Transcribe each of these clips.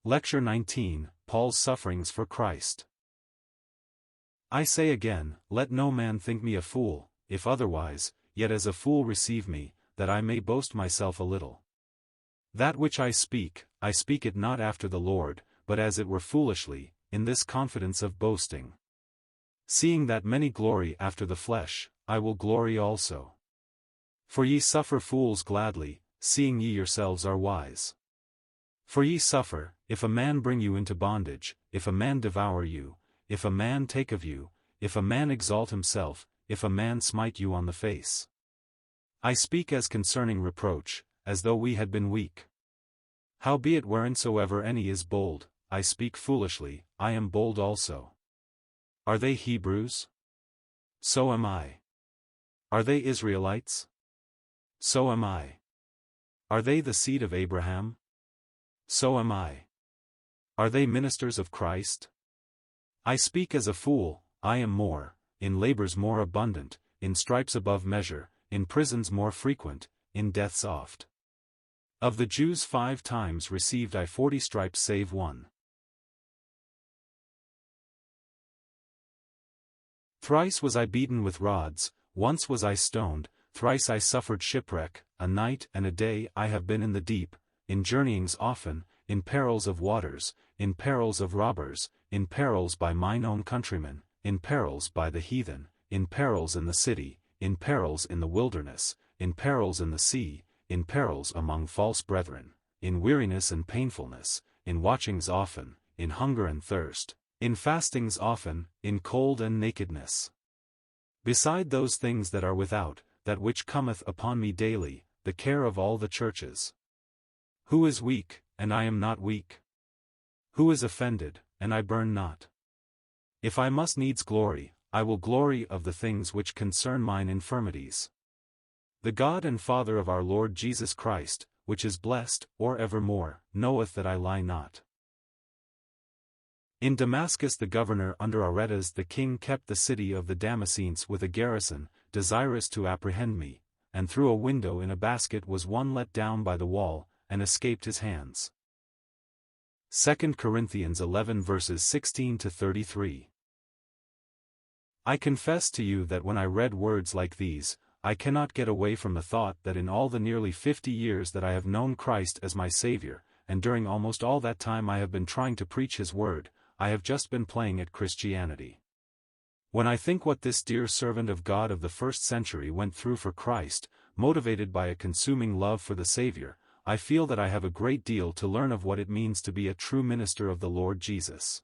Lecture 19, Paul's Sufferings for Christ. I say again, let no man think me a fool, if otherwise, yet as a fool receive me, that I may boast myself a little. That which I speak it not after the Lord, but as it were foolishly, in this confidence of boasting. Seeing that many glory after the flesh, I will glory also. For ye suffer fools gladly, seeing ye yourselves are wise. For ye suffer, if a man bring you into bondage, if a man devour you, if a man take of you, if a man exalt himself, if a man smite you on the face. I speak as concerning reproach, as though we had been weak. Howbeit whereinsoever any is bold, I speak foolishly, I am bold also. Are they Hebrews? So am I. Are they Israelites? So am I. Are they the seed of Abraham? So am I. Are they ministers of Christ? I speak as a fool, I am more, in labors more abundant, in stripes above measure, in prisons more frequent, in deaths oft. Of the Jews 5 times received I 40 stripes save one. Thrice was I beaten with rods, once was I stoned, thrice I suffered shipwreck, a night and a day I have been in the deep, in journeyings often, in perils of waters, in perils of robbers, in perils by mine own countrymen, in perils by the heathen, in perils in the city, in perils in the wilderness, in perils in the sea, in perils among false brethren, in weariness and painfulness, in watchings often, in hunger and thirst, in fastings often, in cold and nakedness. Beside those things that are without, that which cometh upon me daily, the care of all the churches. Who is weak, and I am not weak? Who is offended, and I burn not? If I must needs glory, I will glory of the things which concern mine infirmities. The God and Father of our Lord Jesus Christ, which is blessed, or evermore, knoweth that I lie not. In Damascus the governor under Aretas the king kept the city of the Damascenes with a garrison, desirous to apprehend me, and through a window in a basket was one let down by the wall, and escaped his hands. 2 Corinthians 11 verses 16 to 33. I confess to you that when I read words like these, I cannot get away from the thought that in all the nearly 50 years that I have known Christ as my Savior, and during almost all that time I have been trying to preach His Word, I have just been playing at Christianity. When I think what this dear servant of God of the first century went through for Christ, motivated by a consuming love for the Savior, I feel that I have a great deal to learn of what it means to be a true minister of the Lord Jesus.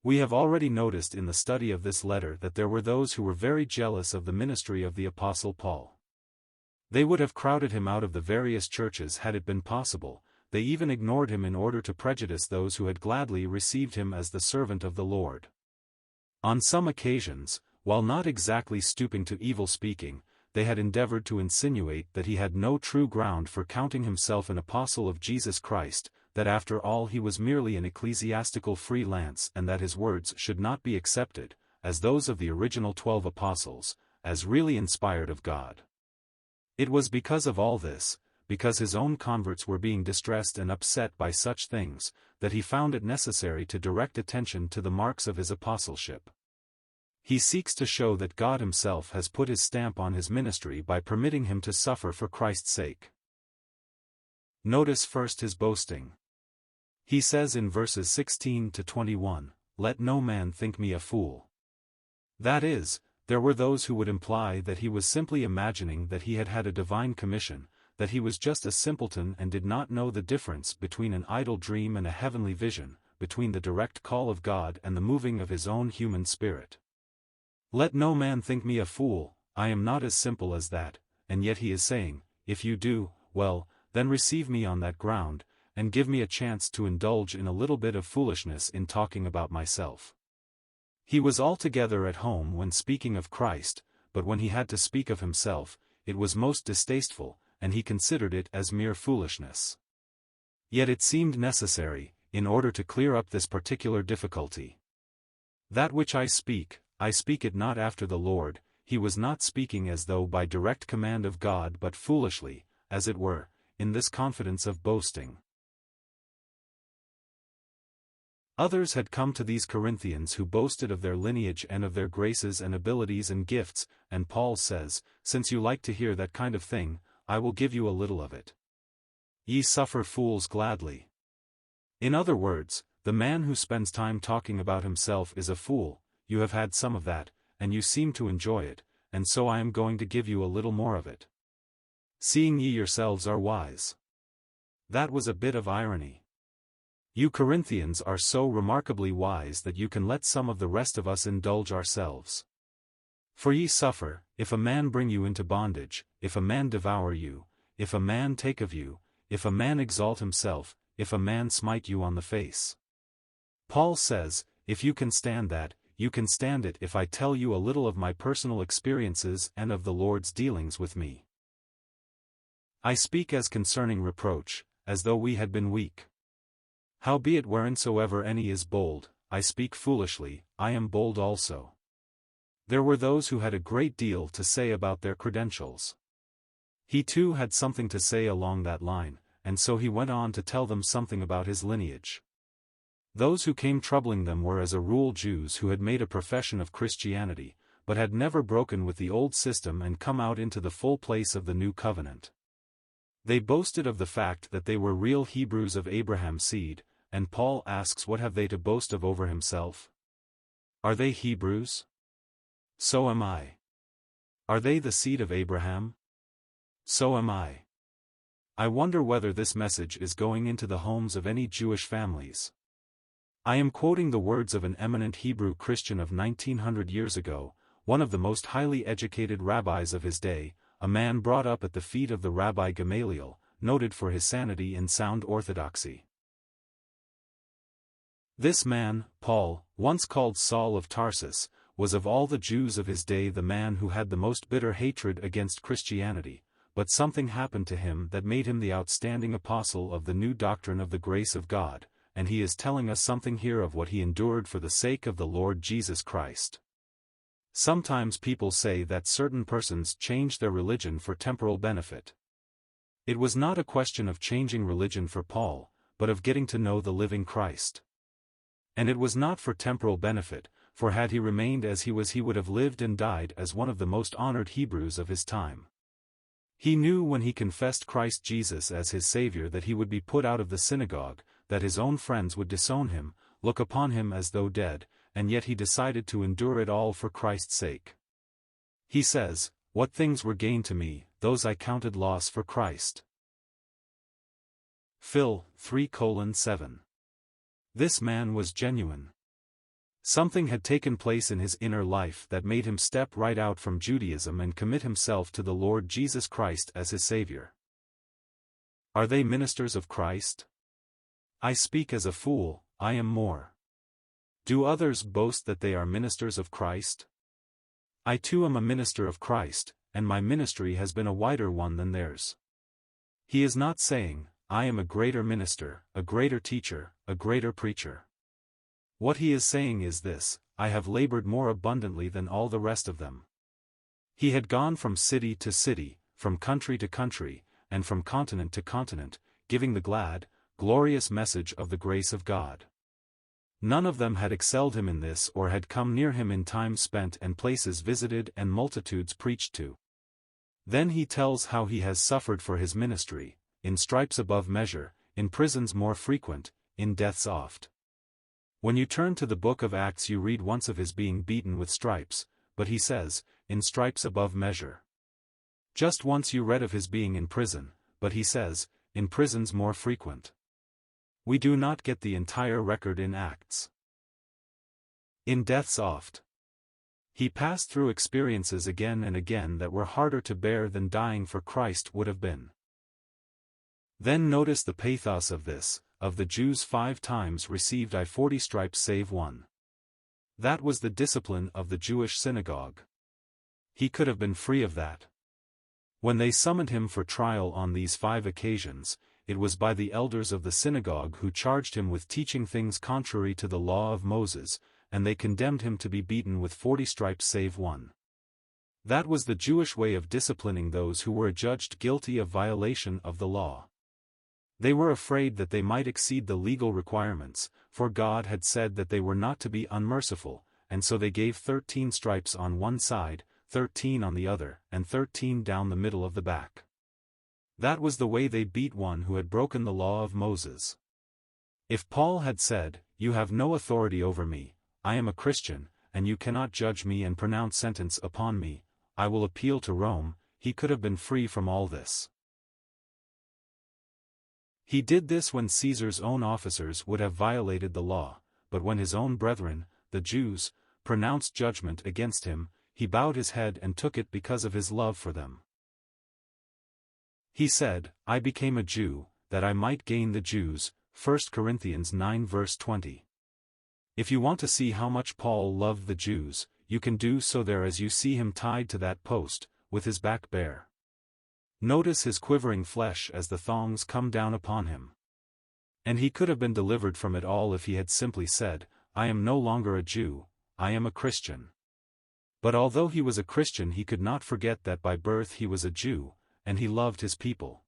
We have already noticed in the study of this letter that there were those who were very jealous of the ministry of the Apostle Paul. They would have crowded him out of the various churches had it been possible. They even ignored him in order to prejudice those who had gladly received him as the servant of the Lord. On some occasions, while not exactly stooping to evil speaking, they had endeavored to insinuate that he had no true ground for counting himself an apostle of Jesus Christ, that after all he was merely an ecclesiastical free lance and that his words should not be accepted, as those of the original 12 apostles, as really inspired of God. It was because of all this, because his own converts were being distressed and upset by such things, that he found it necessary to direct attention to the marks of his apostleship. He seeks to show that God himself has put his stamp on his ministry by permitting him to suffer for Christ's sake. Notice first his boasting. He says in verses 16 to 21, "Let no man think me a fool." That is, there were those who would imply that he was simply imagining that he had had a divine commission, that he was just a simpleton and did not know the difference between an idle dream and a heavenly vision, between the direct call of God and the moving of his own human spirit. Let no man think me a fool, I am not as simple as that, and yet he is saying, if you do, well, then receive me on that ground, and give me a chance to indulge in a little bit of foolishness in talking about myself. He was altogether at home when speaking of Christ, but when he had to speak of himself, it was most distasteful, and he considered it as mere foolishness. Yet it seemed necessary, in order to clear up this particular difficulty. That which I speak it not after the Lord. He was not speaking as though by direct command of God but foolishly, as it were, in this confidence of boasting. Others had come to these Corinthians who boasted of their lineage and of their graces and abilities and gifts, and Paul says, "Since you like to hear that kind of thing, I will give you a little of it. Ye suffer fools gladly." In other words, the man who spends time talking about himself is a fool. You have had some of that, and you seem to enjoy it, and so I am going to give you a little more of it. Seeing ye yourselves are wise. That was a bit of irony. You Corinthians are so remarkably wise that you can let some of the rest of us indulge ourselves. For ye suffer, if a man bring you into bondage, if a man devour you, if a man take of you, if a man exalt himself, if a man smite you on the face. Paul says, if you can stand that, you can stand it if I tell you a little of my personal experiences and of the Lord's dealings with me. I speak as concerning reproach, as though we had been weak. Howbeit whereinsoever any is bold, I speak foolishly, I am bold also. There were those who had a great deal to say about their credentials. He too had something to say along that line, and so he went on to tell them something about his lineage. Those who came troubling them were as a rule Jews who had made a profession of Christianity, but had never broken with the old system and come out into the full place of the new covenant. They boasted of the fact that they were real Hebrews of Abraham's seed, and Paul asks, what have they to boast of over himself? Are they Hebrews? So am I. Are they the seed of Abraham? So am I. I wonder whether this message is going into the homes of any Jewish families. I am quoting the words of an eminent Hebrew Christian of 1900 years ago, one of the most highly educated rabbis of his day, a man brought up at the feet of the Rabbi Gamaliel, noted for his sanity and sound orthodoxy. This man, Paul, once called Saul of Tarsus, was of all the Jews of his day the man who had the most bitter hatred against Christianity, but something happened to him that made him the outstanding apostle of the new doctrine of the grace of God, and he is telling us something here of what he endured for the sake of the Lord Jesus Christ. Sometimes people say that certain persons change their religion for temporal benefit. It was not a question of changing religion for Paul, but of getting to know the living Christ. And it was not for temporal benefit, for had he remained as he was he would have lived and died as one of the most honored Hebrews of his time. He knew when he confessed Christ Jesus as his Savior that he would be put out of the synagogue, that his own friends would disown him, look upon him as though dead, and yet he decided to endure it all for Christ's sake. He says, "What things were gain to me, those I counted loss for Christ." Phil 3:7. This man was genuine. Something had taken place in his inner life that made him step right out from Judaism and commit himself to the Lord Jesus Christ as his Savior. Are they ministers of Christ? I speak as a fool, I am more. Do others boast that they are ministers of Christ? I too am a minister of Christ, and my ministry has been a wider one than theirs. He is not saying, I am a greater minister, a greater teacher, a greater preacher. What he is saying is this, I have labored more abundantly than all the rest of them. He had gone from city to city, from country to country, and from continent to continent, giving the glad, glorious message of the grace of God. None of them had excelled him in this or had come near him in time spent and places visited and multitudes preached to. Then he tells how he has suffered for his ministry, in stripes above measure, in prisons more frequent, in deaths oft. When you turn to the book of Acts you read once of his being beaten with stripes, but he says, in stripes above measure. Just once you read of his being in prison, but he says, in prisons more frequent. We do not get the entire record in Acts. In deaths oft. He passed through experiences again and again that were harder to bear than dying for Christ would have been. Then notice the pathos of this, of the Jews 5 times received I 40 stripes save one. That was the discipline of the Jewish synagogue. He could have been free of that. When they summoned him for trial on these 5 occasions, it was by the elders of the synagogue who charged him with teaching things contrary to the law of Moses, and they condemned him to be beaten with 40 stripes save one. That was the Jewish way of disciplining those who were adjudged guilty of violation of the law. They were afraid that they might exceed the legal requirements, for God had said that they were not to be unmerciful, and so they gave 13 stripes on one side, 13 on the other, and 13 down the middle of the back. That was the way they beat one who had broken the law of Moses. If Paul had said, "You have no authority over me, I am a Christian, and you cannot judge me and pronounce sentence upon me, I will appeal to Rome," he could have been free from all this. He did this when Caesar's own officers would have violated the law, but when his own brethren, the Jews, pronounced judgment against him, he bowed his head and took it because of his love for them. He said, "I became a Jew, that I might gain the Jews," 1 Corinthians 9 verse 20. If you want to see how much Paul loved the Jews, you can do so there as you see him tied to that post, with his back bare. Notice his quivering flesh as the thongs come down upon him. And he could have been delivered from it all if he had simply said, "I am no longer a Jew, I am a Christian." But although he was a Christian, he could not forget that by birth he was a Jew, and he loved his people.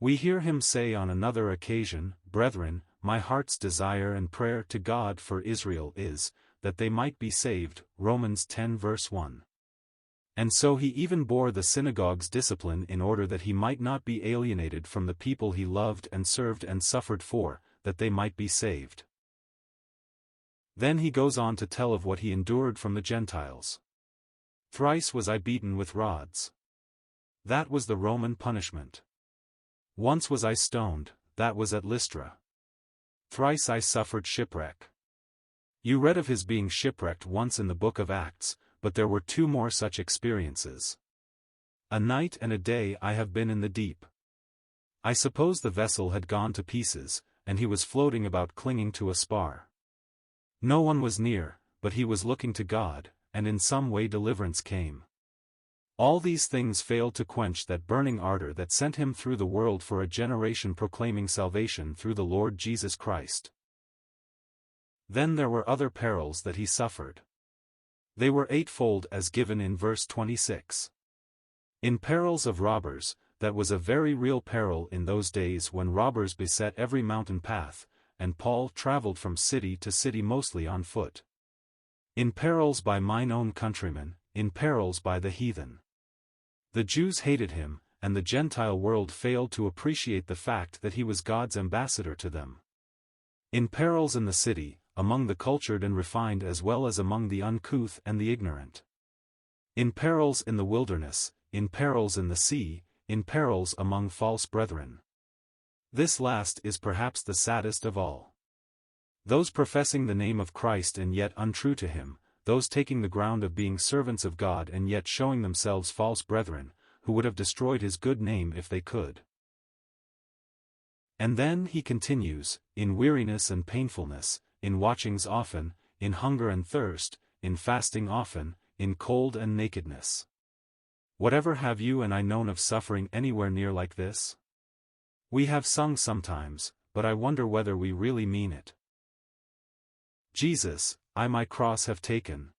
We hear him say on another occasion, "Brethren, my heart's desire and prayer to God for Israel is, that they might be saved," Romans 10 verse 1. And so he even bore the synagogue's discipline in order that he might not be alienated from the people he loved and served and suffered for, that they might be saved. Then he goes on to tell of what he endured from the Gentiles. "Thrice was I beaten with rods." That was the Roman punishment. "Once was I stoned," that was at Lystra. "Thrice I suffered shipwreck." You read of his being shipwrecked once in the book of Acts, but there were 2 more such experiences. "A night and a day I have been in the deep." I suppose the vessel had gone to pieces, and he was floating about clinging to a spar. No one was near, but he was looking to God, and in some way deliverance came. All these things failed to quench that burning ardor that sent him through the world for a generation proclaiming salvation through the Lord Jesus Christ. Then there were other perils that he suffered. They were 8-fold as given in verse 26. In perils of robbers, that was a very real peril in those days when robbers beset every mountain path, and Paul traveled from city to city mostly on foot. In perils by mine own countrymen, in perils by the heathen. The Jews hated him, and the Gentile world failed to appreciate the fact that he was God's ambassador to them. In perils in the city, among the cultured and refined as well as among the uncouth and the ignorant. In perils in the wilderness, in perils in the sea, in perils among false brethren. This last is perhaps the saddest of all. Those professing the name of Christ and yet untrue to him, those taking the ground of being servants of God and yet showing themselves false brethren, who would have destroyed his good name if they could. And then he continues, in weariness and painfulness, in watchings often, in hunger and thirst, in fasting often, in cold and nakedness. Whatever have you and I known of suffering anywhere near like this? We have sung sometimes, but I wonder whether we really mean it. Jesus, I my cross have taken,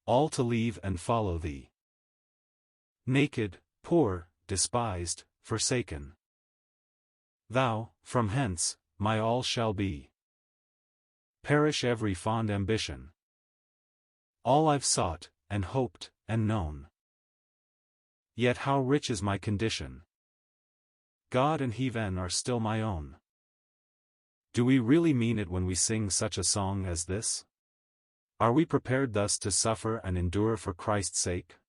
all to leave and follow thee. Naked, poor, despised, forsaken. Thou, from hence, my all shall be. Perish every fond ambition. All I've sought, and hoped, and known. Yet how rich is my condition. God and heaven are still my own. Do we really mean it when we sing such a song as this? Are we prepared thus to suffer and endure for Christ's sake?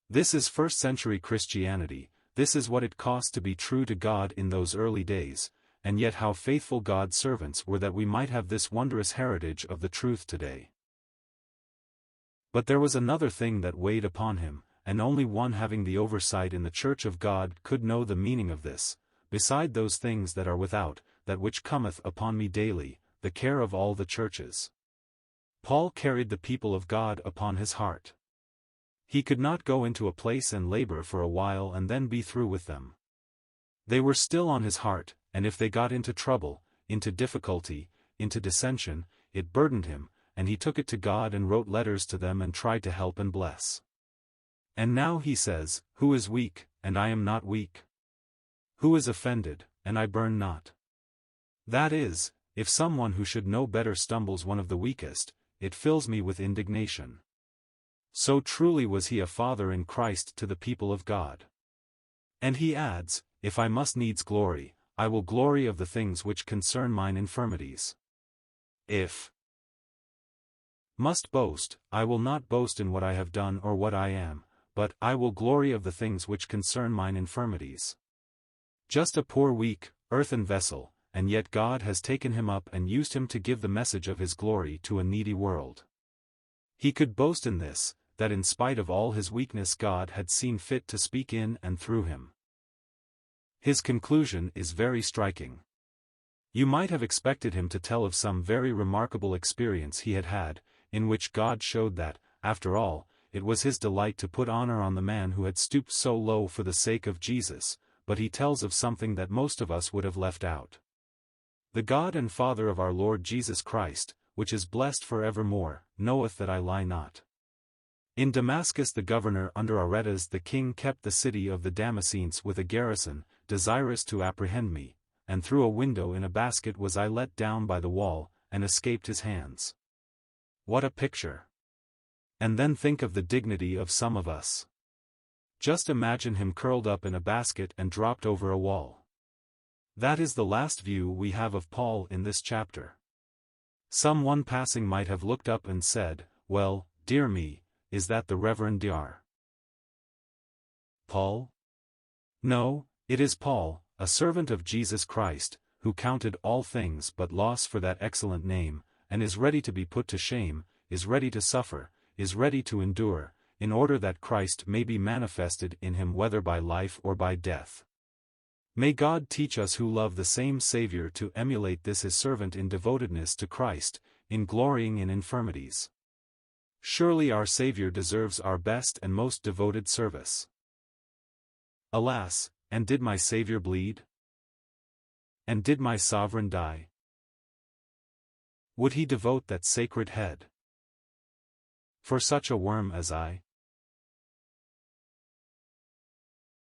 This is first-century Christianity, this is what it cost to be true to God in those early days, and yet how faithful God's servants were that we might have this wondrous heritage of the truth today. But there was another thing that weighed upon him, and only one having the oversight in the Church of God could know the meaning of this, beside those things that are without, that which cometh upon me daily, the care of all the churches. Paul carried the people of God upon his heart. He could not go into a place and labor for a while and then be through with them. They were still on his heart, and if they got into trouble, into difficulty, into dissension, it burdened him, and he took it to God and wrote letters to them and tried to help and bless. And now he says, "Who is weak, and I am not weak? Who is offended, and I burn not? That is, if someone who should know better stumbles one of the weakest, it fills me with indignation. So truly was he a father in Christ to the people of God. And he adds, if I must needs glory, I will glory of the things which concern mine infirmities. If must boast, I will not boast in what I have done or what I am, but I will glory of the things which concern mine infirmities. Just a poor weak, earthen vessel, and yet God has taken him up and used him to give the message of his glory to a needy world. He could boast in this, that in spite of all his weakness God had seen fit to speak in and through him. His conclusion is very striking. You might have expected him to tell of some very remarkable experience he had had, in which God showed that, after all, it was his delight to put honor on the man who had stooped so low for the sake of Jesus, but he tells of something that most of us would have left out. The God and Father of our Lord Jesus Christ, which is blessed for evermore, knoweth that I lie not. In Damascus the governor under Aretas the king kept the city of the Damascenes with a garrison, desirous to apprehend me, and through a window in a basket was I let down by the wall, and escaped his hands. What a picture! And then think of the dignity of some of us. Just imagine him curled up in a basket and dropped over a wall. That is the last view we have of Paul in this chapter. Some one passing might have looked up and said, well, dear me, is that the Reverend Dr. Paul? No, it is Paul, a servant of Jesus Christ, who counted all things but loss for that excellent name, and is ready to be put to shame, is ready to suffer, is ready to endure, in order that Christ may be manifested in him whether by life or by death. May God teach us who love the same Savior to emulate this his servant in devotedness to Christ, in glorying in infirmities. Surely our Savior deserves our best and most devoted service. Alas, and did my Savior bleed? And did my Sovereign die? Would he devote that sacred head for such a worm as I?